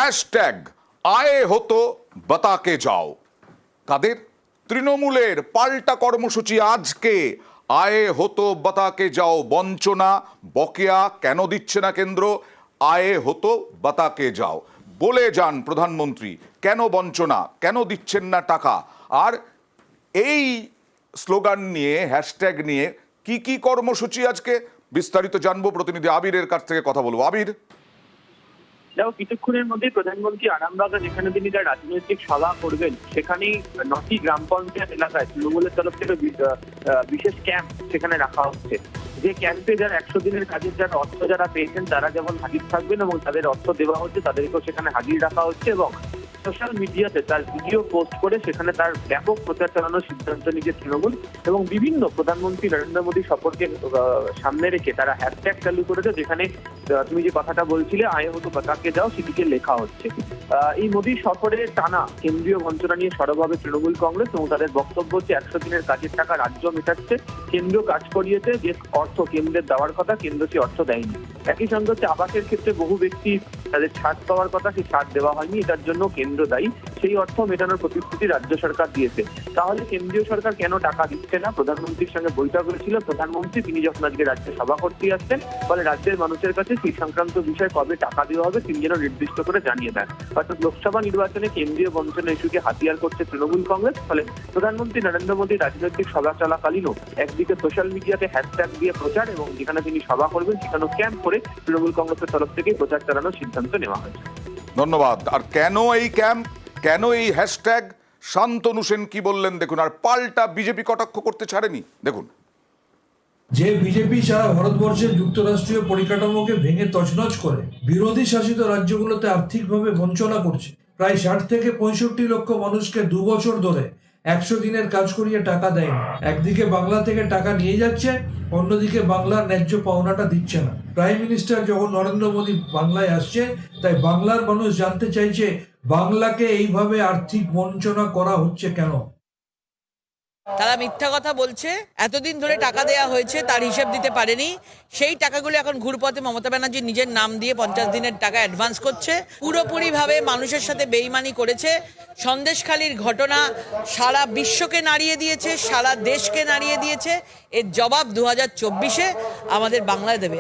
Hashtag আয়ে হতো বাতাকে যাও। কাদের? তৃণমূলের পাল্টা কর্মসূচি আজকে। আয়ে হতো বাতাকে যাও। বঞ্চনা বকেয়া কেন দিচ্ছে না কেন্দ্র? আয়ে হতো বাতাকে যাও বলে যান প্রধানমন্ত্রী। কেন বঞ্চনা, কেন দিচ্ছেন না টাকা? আর এই স্লোগান নিয়ে, হ্যাশট্যাগ নিয়ে কি কি কর্মসূচি আজকে বিস্তারিত জানবো। প্রতিনিধি আবিরের কাছ থেকে কথা বলবো। আবির, দেখো, কিছুক্ষণের মধ্যে প্রধানমন্ত্রী আরামবাগে যেখানে তিনি তার রাজনৈতিক সভা করবেন, সেখানেই 9টি গ্রাম পঞ্চায়েত এলাকায় তৃণমূলের তরফ থেকে বিশেষ ক্যাম্প সেখানে রাখা হচ্ছে। যে ক্যাম্পে যারা 100 দিনের কাজের যারা অর্থ যারা পেয়েছেন তারা যেমন হাজির থাকবেন এবং তাদের অর্থ দেওয়া হচ্ছে তাদেরকেও সেখানে হাজির রাখা হচ্ছে এবং সোশ্যাল মিডিয়াতে তার ভিডিও পোস্ট করে সেখানে তার ব্যাপক প্রচার চালানোর সিদ্ধান্ত নিয়েছে তৃণমূল এবং বিভিন্ন প্রধানমন্ত্রী নরেন্দ্র মোদী সফরকে সামনে রেখে তারা হ্যাশট্যাগ চালু করেছে, যেখানে তুমি যে কথাটা বলছিলে আয়ে হতো বাতাকে যাও সেটিকে লেখা হচ্ছে। এই মোদী সফরে টানা কেন্দ্রীয় বঞ্চনা নিয়ে সরব হবে তৃণমূল কংগ্রেস এবং তাদের বক্তব্য হচ্ছে 100 দিনের কাজের টাকা রাজ্য মেটাচ্ছে, কেন্দ্র কাজ করিয়েছে, যে অর্থ কেন্দ্রের দেওয়ার কথা কেন্দ্র সে অর্থ দেয়নি। একই সঙ্গে হচ্ছে আবাসের ক্ষেত্রে বহু ব্যক্তি তাদের ছাড় পাওয়ার কথা, সেই ছাড় দেওয়া হয়নি, এটার জন্য কেন্দ্র দায়ী। সেই অর্থ মেটানোর প্রতিশ্রুতি রাজ্য সরকার দিয়েছে। তাহলে কেন্দ্রীয় সরকার কেন টাকা দিচ্ছে না? প্রধানমন্ত্রীর সঙ্গে বৈঠক হয়েছিল প্রধানমন্ত্রী, তিনি যখন আজকে রাজ্যে সভা করতে আসছেন, ফলে রাজ্যের মানুষের কাছে সেই সংক্রান্ত বিষয় কবে টাকা দেওয়া হবে তিনি যেন নির্দিষ্ট করে জানিয়ে দেন। অর্থাৎ লোকসভা নির্বাচনে কেন্দ্রীয় বঞ্চনা ইস্যুকে হাতিয়ার করছে তৃণমূল কংগ্রেস। ফলে প্রধানমন্ত্রী নরেন্দ্র মোদী রাজনৈতিক সভা চলাকালীনও একদিকে সোশ্যাল মিডিয়াতে হ্যাশট্যাগ দিয়ে প্রচার এবং যেখানে তিনি সভা করবেন সেখানেও ক্যাম্প করে তৃণমূল কংগ্রেসের তরফ থেকে প্রচার চালানোর সিদ্ধান্ত নেওয়া হয়েছে। ধন্যবাদ। আর কেন এই ক্যাম্প, কেন এই হ্যাশট্যাগ? শান্তনু সেন কি বললেন দেখুন। আর পাল্টা বিজেপি কটাক্ষ করতে ছাড়েনি, দেখুন। যে বিজেপি সারা ভারতবর্ষের যুক্তরাষ্ট্রীয় পরিকাঠামোকে ভেঙে তছনছ করে বিরোধী শাসিত রাজ্যগুলোতে আর্থিকভাবে বঞ্চনা করছে, প্রায় 60 থেকে 65 লক্ষ মানুষকে 2 বছর ধরে 100 দিনের কাজ করিয়ে টাকা দেয়নি। একদিকে বাংলা থেকে টাকা নিয়ে যাচ্ছে, অন্যদিকে বাংলার ন্যায্য পাওনাটা দিচ্ছে না। প্রাইম মিনিস্টার যখন নরেন্দ্র মোদী বাংলায় আসছে, তাই বাংলার মানুষ জানতে চাইছে বাংলাকে এইভাবে আর্থিক বঞ্চনা করা হচ্ছে কেন। তারা মিথ্যা কথা বলছে। এতদিন ধরে টাকা দেয়া হয়েছে তার হিসেব দিতে পারেনি। সেই টাকাগুলো এখন ঘুরপথে মমতা ব্যানার্জি নিজের নাম দিয়ে 50 দিনের টাকা অ্যাডভান্স করছে। পুরোপুরিভাবে মানুষের সাথে বেইমানি করেছে। সন্দেশখালির ঘটনা সারা বিশ্বকে নাড়িয়ে দিয়েছে, সারা দেশকে নাড়িয়ে দিয়েছে। এর জবাব 2024-এ আমাদের বাংলায় দেবে।